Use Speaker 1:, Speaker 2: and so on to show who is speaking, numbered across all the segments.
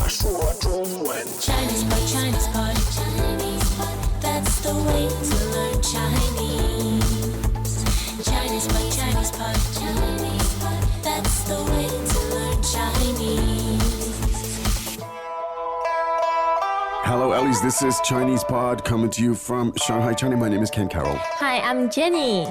Speaker 1: 说中文。
Speaker 2: ChinesePod, ChinesePod, ChinesePod. That's the way to learn Chinese. ChinesePod, ChinesePod, ChinesePod. That's the way to learn Chinese.
Speaker 1: Hello, Ellies. This is ChinesePod coming to you from Shanghai, China. My name is Ken Carroll.
Speaker 3: Hi, I'm Jenny.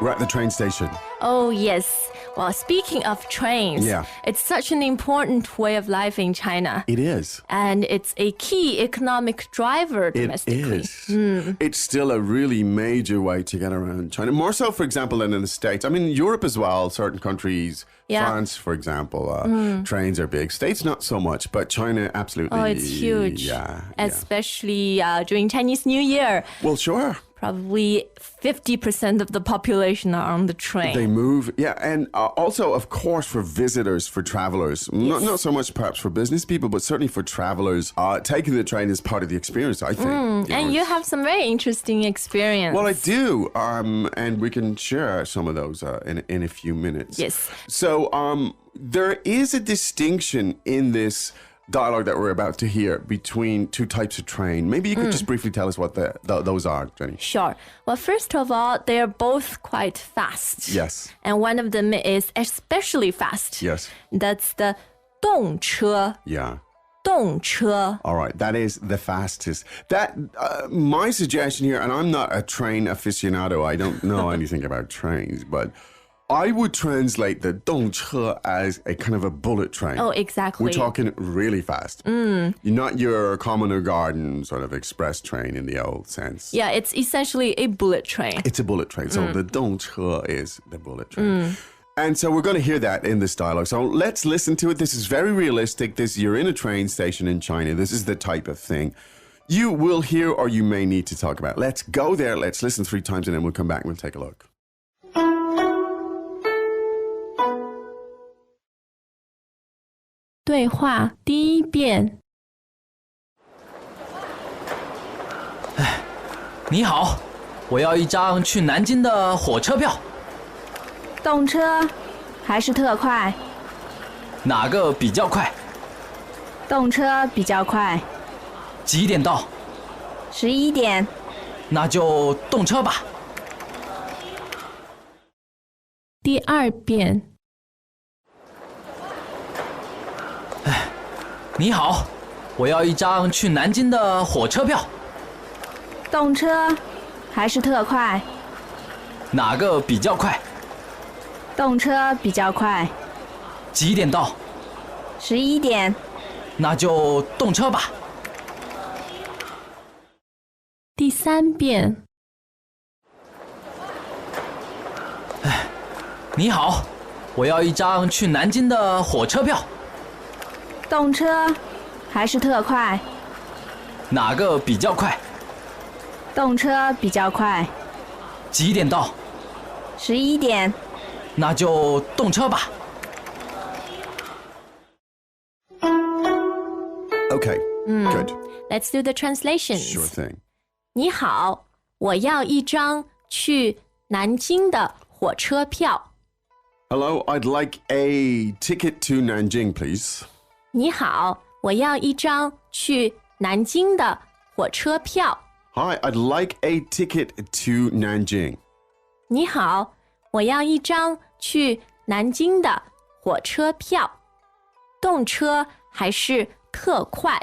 Speaker 1: We're at the train station.
Speaker 3: Oh, yes. Well, speaking of trains, it's such an important way of life in China.
Speaker 1: It is.
Speaker 3: And it's a key economic driver domestically.
Speaker 1: It is. It's still a really major way to get around China. More so, for example, than in the States. I mean, Europe as well, certain countries. France, for example, trains are big. States, not so much, but China, absolutely.
Speaker 3: Oh, it's huge.
Speaker 1: Yeah.
Speaker 3: Especially during Chinese New Year.
Speaker 1: Well, sure.
Speaker 3: Probably 50% of the population are on the train.
Speaker 1: They move, and also, of course, for visitors, for travelers. Yes. Not so much perhaps for business people, but certainly for travelers. Taking the train is part of the experience, I think.
Speaker 3: And you have some very interesting experience.
Speaker 1: Well, I do, and we can share some of those in a few minutes.
Speaker 3: Yes.
Speaker 1: So there is a distinction in this dialogue that we're about to hear between two types of train. Maybe you could just briefly tell us what those are, Jenny.
Speaker 3: Sure. Well, first of all, they're both quite fast.
Speaker 1: Yes.
Speaker 3: And one of them is especially fast.
Speaker 1: Yes.
Speaker 3: That's the 动车.
Speaker 1: Yeah.
Speaker 3: 动车.
Speaker 1: All right, that is the fastest. That my suggestion here, and I'm not a train aficionado, I don't know anything about trains, but I would translate the 动车 as a kind of a bullet train.
Speaker 3: Oh, exactly.
Speaker 1: We're talking really fast. Not your common or garden sort of express train in the old sense.
Speaker 3: Yeah, it's essentially a bullet train.
Speaker 1: It's a bullet train. So the 动车 is the bullet train. And so we're going to hear that in this dialogue. So let's listen to it. This is very realistic. You're in a train station in China. This is the type of thing you will hear or you may need to talk about. Let's go there. Let's listen 3 times and then we'll come back and we'll take a look.
Speaker 3: 对话第1遍。
Speaker 4: 你好，我要一张去南京的火车票。
Speaker 5: 动车还是特快？
Speaker 4: 哪个比较快？
Speaker 5: 动车比较快。
Speaker 4: 几点到
Speaker 5: ？11点。
Speaker 4: 那就动车吧。
Speaker 3: 第2遍。
Speaker 4: 你好，我要一张去南京的火车票。
Speaker 5: 动车还是特快？
Speaker 4: 哪个比较快？
Speaker 5: 动车比较快。
Speaker 4: 几点到
Speaker 5: ？11点。
Speaker 4: 那就动车吧。
Speaker 3: 第3遍。
Speaker 4: 你好，我要一张去南京的火车票。
Speaker 5: 动车还是特快？
Speaker 4: 哪个比较快？
Speaker 5: 动车比较快。
Speaker 4: 几点到
Speaker 5: ？11点。
Speaker 4: 那就动车吧。
Speaker 1: Okay, good.
Speaker 3: Let's do the translations.
Speaker 1: Sure thing.
Speaker 3: 你好，我要一张去南京的火车票。
Speaker 1: Hello, I'd like a ticket to Nanjing, please.
Speaker 3: 你好，我要一张去南京的火车票。
Speaker 1: Hi, I'd like a ticket to Nanjing.
Speaker 3: 你好，我要一张去南京的火车票。动车还是特快？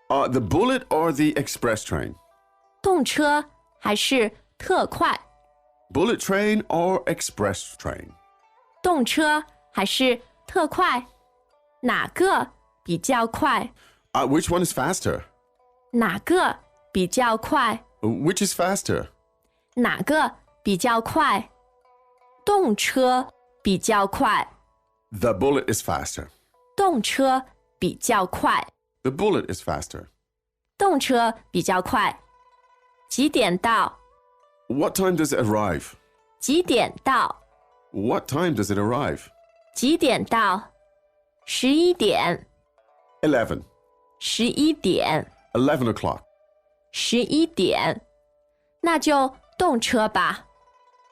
Speaker 1: The bullet or the express train?
Speaker 3: 动车还是特快？
Speaker 1: Bullet train or express train?
Speaker 3: 动车还是特快？哪个比较快？
Speaker 1: Which one is faster?
Speaker 3: 哪个比较快？
Speaker 1: Which is faster?
Speaker 3: 哪个比较快？动车比较快。
Speaker 1: The bullet is faster.
Speaker 3: 动车比较快。
Speaker 1: The bullet is faster.
Speaker 3: 动车比较快。几点到？
Speaker 1: What time does it arrive?
Speaker 3: 几点到？
Speaker 1: What time does it arrive?
Speaker 3: 几点到？11点。
Speaker 1: 11.
Speaker 3: 11点。
Speaker 1: 11 o'clock.
Speaker 3: 11点。那就动车吧。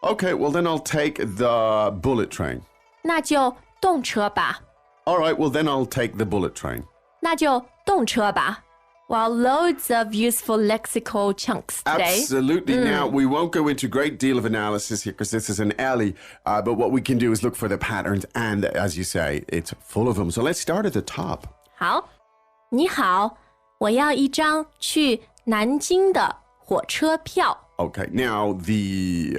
Speaker 1: Okay, well then I'll take the bullet train.
Speaker 3: 那就动车吧。
Speaker 1: All right, well then I'll take the bullet train.
Speaker 3: 那就动车吧。Well, loads of useful lexical chunks today.
Speaker 1: Absolutely. Now, we won't go into a great deal of analysis here because this is an Ellie, but what we can do is look for the patterns, and as you say, it's full of them. So let's start at the top.
Speaker 3: 好，你好，我要一张去南京的火车票。
Speaker 1: Okay, now the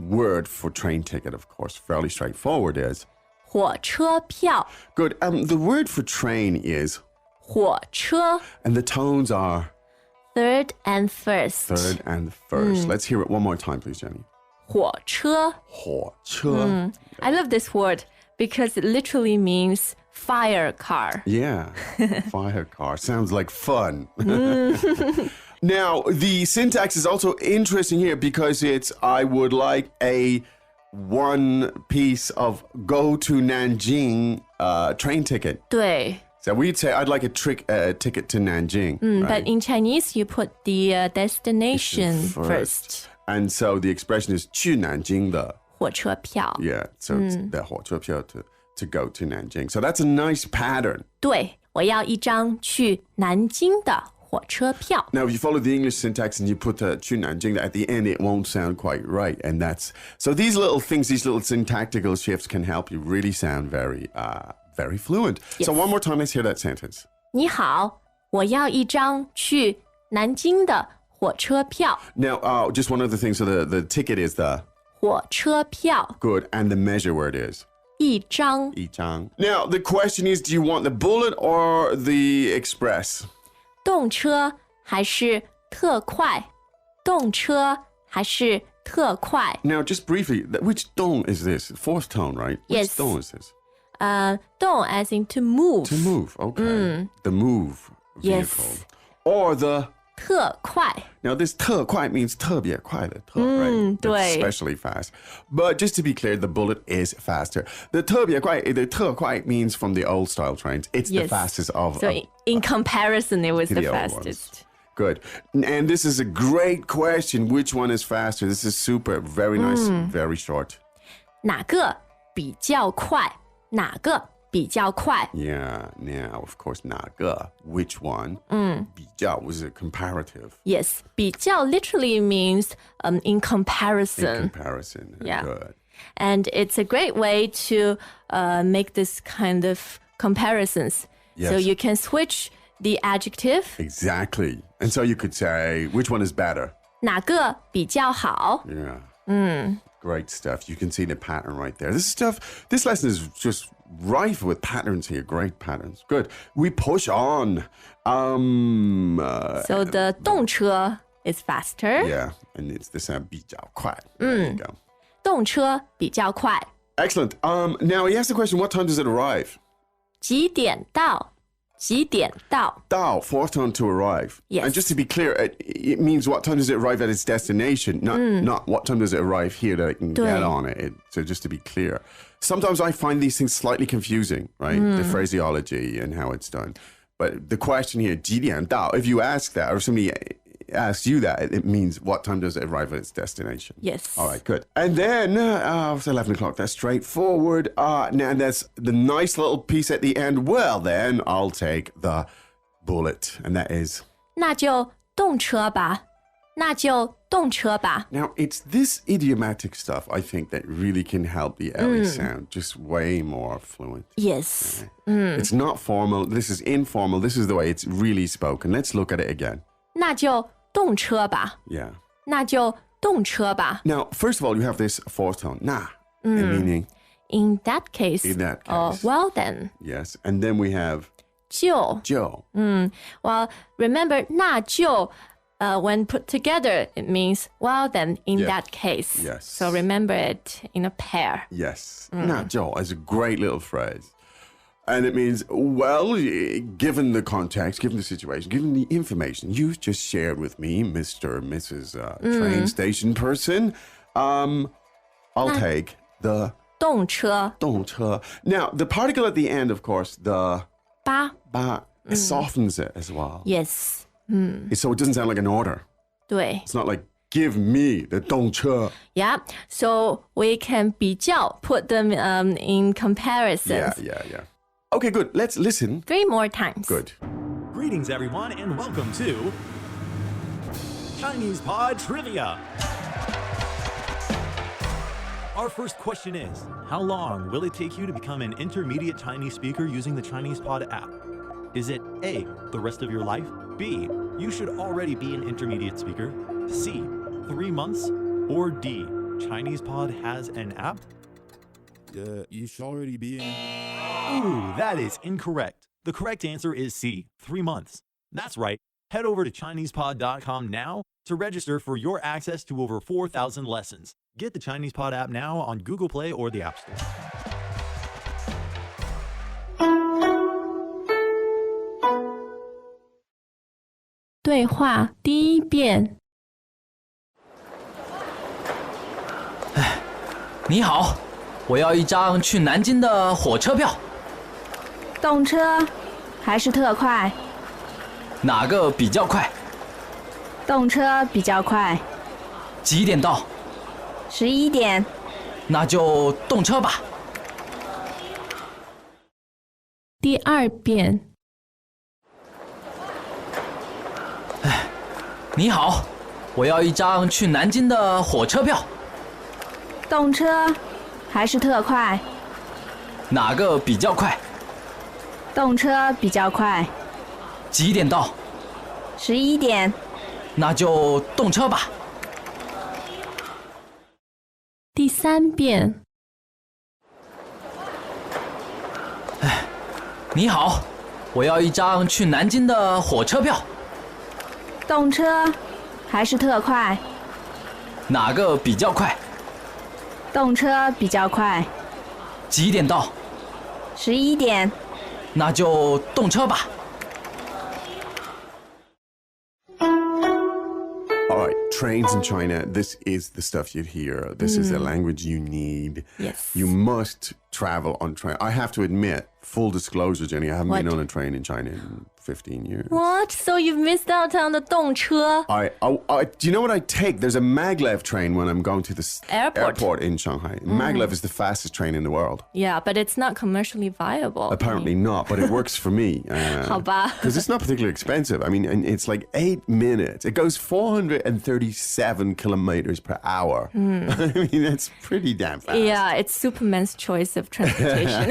Speaker 1: word for train ticket, of course, fairly straightforward is
Speaker 3: 火车票。
Speaker 1: good. The word for train is
Speaker 3: 火车
Speaker 1: and the tones are
Speaker 3: third and first.
Speaker 1: third and first. Let's hear it one more time, please, Jenny.
Speaker 3: 火车
Speaker 1: 火车.
Speaker 3: I love this word because it literally means fire car.
Speaker 1: Yeah, fire car. Sounds like fun. Now, the syntax is also interesting here because it's I would like a one piece of go to Nanjing train ticket.
Speaker 3: 对
Speaker 1: So we'd say I'd like a ticket to Nanjing.
Speaker 3: But
Speaker 1: right?
Speaker 3: in Chinese, you put the destination first.
Speaker 1: And so the expression is 去南京的.
Speaker 3: 火车票
Speaker 1: Yeah, so it's the 火车票 to go to Nanjing. So that's a nice pattern.
Speaker 3: 对，我要一张去南京的火车票。
Speaker 1: Now, if you follow the English syntax and you put 去南京 at the end, it won't sound quite right. And that's so these little things, these little syntactical shifts can help you really sound very fluent. So one more time, let's hear that sentence.
Speaker 3: 你好，我要一张去南京的火车票。
Speaker 1: Now, just one other thing. So the ticket is the
Speaker 3: 火车票
Speaker 1: good, and the measure word is
Speaker 3: 一张。
Speaker 1: 一张. Now, the question is, do you want the bullet or the express?
Speaker 3: 动车还是特快？动车还是特快？
Speaker 1: Now, just briefly, which dong is this? Fourth tone, right? Which
Speaker 3: Yes.
Speaker 1: dong is this?
Speaker 3: 动 as in to move.
Speaker 1: To move, okay. The move vehicle.
Speaker 3: Yes.
Speaker 1: Or the
Speaker 3: 特快
Speaker 1: now this 特快 means 特别快的特, right? That's
Speaker 3: 对
Speaker 1: especially fast. But just to be clear, the bullet is faster. The 特别快, the 特快 means from the old style trains. It's the
Speaker 3: Yes.
Speaker 1: fastest of
Speaker 3: So in comparison, it was the
Speaker 1: the old ones.
Speaker 3: fastest.
Speaker 1: Good. And this is a great question. Which one is faster? This is super. Very nice. Very short.
Speaker 3: 哪个比较快？哪个比较快？
Speaker 1: Yeah. Now, of course, 哪个? Which one? 比较 was a comparative.
Speaker 3: Yes, 比较 literally means in
Speaker 1: In
Speaker 3: comparison.
Speaker 1: comparison.
Speaker 3: Yeah.
Speaker 1: Good.
Speaker 3: And it's a great way to make this kind of comparisons. So
Speaker 1: Yes.
Speaker 3: you can switch the adjective.
Speaker 1: Exactly. And so you could say, which one is better?
Speaker 3: 哪个比较好？
Speaker 1: Yeah. Great stuff. You can see the pattern right there. This lesson is just rife with patterns here. Great patterns. Good. We push on.
Speaker 3: So the 动车 is faster.
Speaker 1: Yeah. And it's the sound 比较快. There you go.
Speaker 3: 动车比较快。
Speaker 1: Excellent. Now he asked the question, what time does it arrive?
Speaker 3: 几点到？几点到？
Speaker 1: Dao, fourth tone to arrive.
Speaker 3: Yes.
Speaker 1: And just to be clear, it means what time does it arrive at its destination, not what time does it arrive here that I can get on it. So just to be clear. Sometimes I find these things slightly confusing, right? The phraseology and how it's done. But the question here, 几点到, if you ask that or somebody asks you that, it means what time does it arrive at its destination?
Speaker 3: Yes.
Speaker 1: All right, good. And then it's 11 o'clock. That's straightforward. Now that's the nice little piece at the end. Well, then I'll take the bullet. And that is...
Speaker 3: 那就动车吧。那就动车吧。
Speaker 1: Now, it's this idiomatic stuff, I think, that really can help the Ellie sound just way more fluent.
Speaker 3: Yes.
Speaker 1: It's not formal. This is informal. This is the way it's really spoken. Let's look at it again.
Speaker 3: 那就动车吧。
Speaker 1: Yeah.
Speaker 3: 那就动车吧。
Speaker 1: Now, first of all, you have this fourth tone, na, meaning
Speaker 3: In that case.
Speaker 1: In that
Speaker 3: Oh,
Speaker 1: case.
Speaker 3: well then.
Speaker 1: yes. And then we have
Speaker 3: 就
Speaker 1: Joe.
Speaker 3: Well, remember 那就 when put together, it means well then in
Speaker 1: Yeah.
Speaker 3: that case.
Speaker 1: Yes.
Speaker 3: So remember it in a pair.
Speaker 1: Yes. Na Joe is a great little phrase. And it means, well, given the context, given the situation, given the information you've just shared with me, Mr. or Mrs. Train station person, I'll take the
Speaker 3: 动车
Speaker 1: 动车. Now, the particle at the end, of course, the
Speaker 3: 吧
Speaker 1: ba, softens it as well.
Speaker 3: Yes.
Speaker 1: So it doesn't sound like an order.
Speaker 3: 对
Speaker 1: It's not like, give me the 动车.
Speaker 3: Yeah. So we can 比较 put them in comparisons.
Speaker 1: Yeah. Okay, good. Let's listen.
Speaker 3: 3 more times.
Speaker 1: Good.
Speaker 6: Greetings, everyone, and welcome to ChinesePod Trivia. Our first question is, how long will it take you to become an intermediate Chinese speaker using the ChinesePod app? Is it A, the rest of your life? B, you should already be an intermediate speaker? C, 3 months? Or D, ChinesePod has an app?
Speaker 7: You should already be in.
Speaker 6: Ooh, that is incorrect. The correct answer is C, 3 months. That's right. Head over to ChinesePod.com now to register for your access to over 4,000 lessons. Get the ChinesePod app now on Google Play or the App Store.
Speaker 3: 对话第一遍。
Speaker 4: 你好，我要一张去南京的火车票，
Speaker 5: 动车还是特快？
Speaker 4: 哪个比较快？
Speaker 5: 动车比较快。
Speaker 4: 几点到
Speaker 5: 11点。
Speaker 4: 那就动车吧。
Speaker 3: 第二遍。
Speaker 4: 你好，我要一张去南京的火车票，
Speaker 5: 动车还是特快？
Speaker 4: 哪个比较快？
Speaker 5: 动车比较快。
Speaker 4: 几点到
Speaker 5: 11点。
Speaker 4: 那就动车吧。
Speaker 3: 第三遍。
Speaker 4: 你好，我要一张去南京的火车票，
Speaker 5: 动车还是特快？
Speaker 4: 哪个比较快？
Speaker 5: 动车比较快。
Speaker 4: 几点到
Speaker 5: 11点。
Speaker 4: 那就动车吧。
Speaker 1: All right, trains in China, this is the stuff you'd hear. This is the language you need.
Speaker 3: Yes.
Speaker 1: You must travel on train. I have to admit, full disclosure, Jenny, I haven't been
Speaker 3: What?
Speaker 1: on a train in China in 15 years.
Speaker 3: What? So you've missed out on the 动车
Speaker 1: Do you know what I take? There's a maglev train when I'm going to the
Speaker 3: Airport.
Speaker 1: in Shanghai. Maglev is the fastest train in the world.
Speaker 3: Yeah, but it's not commercially viable.
Speaker 1: Apparently not, but it works for me.
Speaker 3: 好吧。
Speaker 1: Because it's not particularly expensive. I mean, and it's like 8 minutes. It goes 437 kilometers per hour. I mean, that's pretty damn fast.
Speaker 3: Yeah, it's Superman's choice of transportation.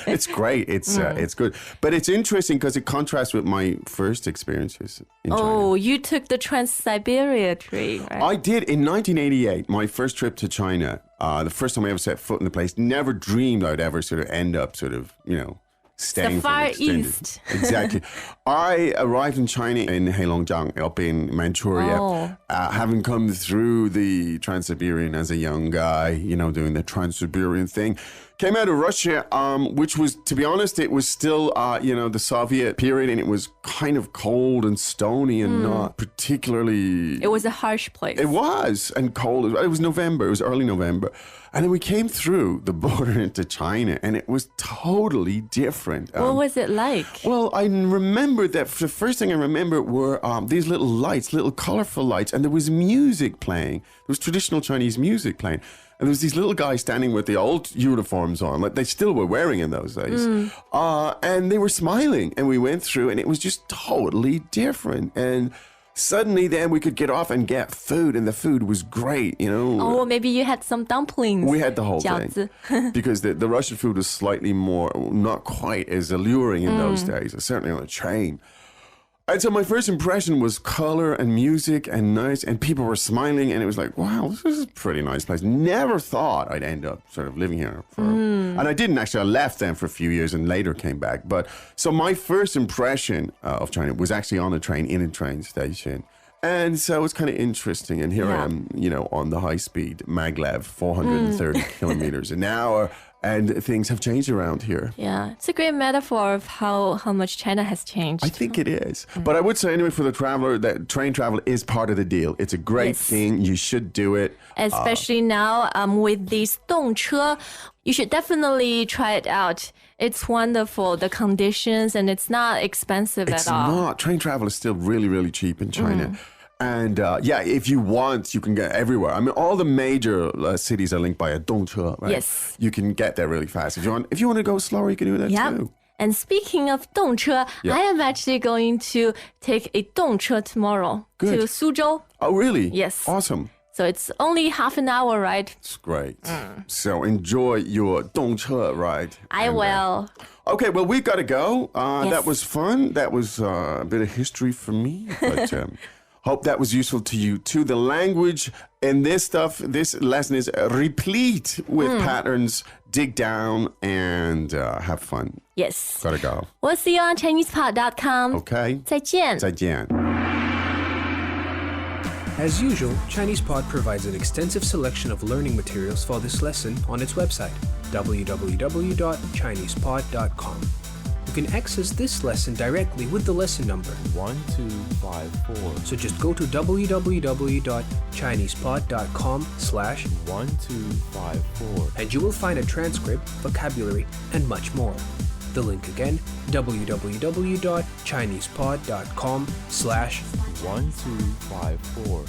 Speaker 1: It's great. It's good. But it's interesting because it contrasts with my first experiences in China.
Speaker 3: Oh, you took the Trans-Siberia train, right?
Speaker 1: I did in 1988, my first trip to China. The first time I ever set foot in the place. Never dreamed I'd ever sort of end up staying
Speaker 3: The
Speaker 1: for an
Speaker 3: Far
Speaker 1: extended-
Speaker 3: East.
Speaker 1: Exactly. I arrived in China in Heilongjiang, up in Manchuria, having come through the Trans-Siberian as a young guy, doing the Trans-Siberian thing. Came out of Russia, which was, to be honest, it was still, the Soviet period, and it was kind of cold and stony and not particularly...
Speaker 3: It was a harsh place.
Speaker 1: It was, and cold. It was November. It was early November. And then we came through the border into China, and it was totally different.
Speaker 3: What was it like?
Speaker 1: Well, I remember that the first thing I remember were these little lights, little colorful lights, and there was music playing. There was traditional Chinese music playing. And there was these little guys standing with the old uniforms on, like they still were wearing in those days. And they were smiling, and we went through, and it was just totally different. And suddenly then we could get off and get food, and the food was great,
Speaker 3: Oh, maybe you had some dumplings.
Speaker 1: We had the whole thing.
Speaker 3: 饺子
Speaker 1: Because the Russian food was slightly more, not quite as alluring in those days, certainly on a train. And so my first impression was color and music and nice, and people were smiling, and it was like, wow, this is a pretty nice place. Never thought I'd end up sort of living here. And I didn't actually. I left them for a few years and later came back. But so my first impression of China was actually on a train, in a train station. And so it's kind of interesting. And here I am, on the high speed maglev, 430 kilometers an hour. And things have changed around here.
Speaker 3: Yeah, it's a great metaphor of how much China has changed.
Speaker 1: I think it is. But I would say anyway for the traveler that train travel is part of the deal. It's a great thing. You should do it.
Speaker 3: Especially now with these 动车, you should definitely try it out. It's wonderful, the conditions, and it's not expensive
Speaker 1: It's
Speaker 3: at all.
Speaker 1: not. Train travel is still really, really cheap in China. And if you want, you can get everywhere. I mean, all the major cities are linked by a 动车, right?
Speaker 3: Yes.
Speaker 1: You can get there really fast. If you want to go slower, you can do that too.
Speaker 3: And speaking of 动车,
Speaker 1: Yeah.
Speaker 3: I am actually going to take a 动车 tomorrow
Speaker 1: Good.
Speaker 3: to Suzhou.
Speaker 1: Oh, really?
Speaker 3: Yes.
Speaker 1: Awesome.
Speaker 3: So it's only half an hour ride.
Speaker 1: It's great. So enjoy your 动车 ride.
Speaker 3: I
Speaker 1: And,
Speaker 3: will.
Speaker 1: Okay, well, we've got to go.
Speaker 3: Yes.
Speaker 1: That was fun. That was a bit of history for me. But hope that was useful to you too. The language and this lesson is replete with patterns. Dig down and have fun.
Speaker 3: Yes.
Speaker 1: Gotta go.
Speaker 3: We'll see you on ChinesePod.com.
Speaker 1: Okay.
Speaker 3: 再见。
Speaker 1: 再见.
Speaker 8: As usual, ChinesePod provides an extensive selection of learning materials for this lesson on its website, www.chinesepod.com. You can access this lesson directly with the lesson number
Speaker 9: 1254.
Speaker 8: So just go to www.chinesepod.com/1254
Speaker 9: 1254.
Speaker 8: and you will find a transcript, vocabulary, and much more. The link again, www.chinesepod.com/1254.
Speaker 9: 1254.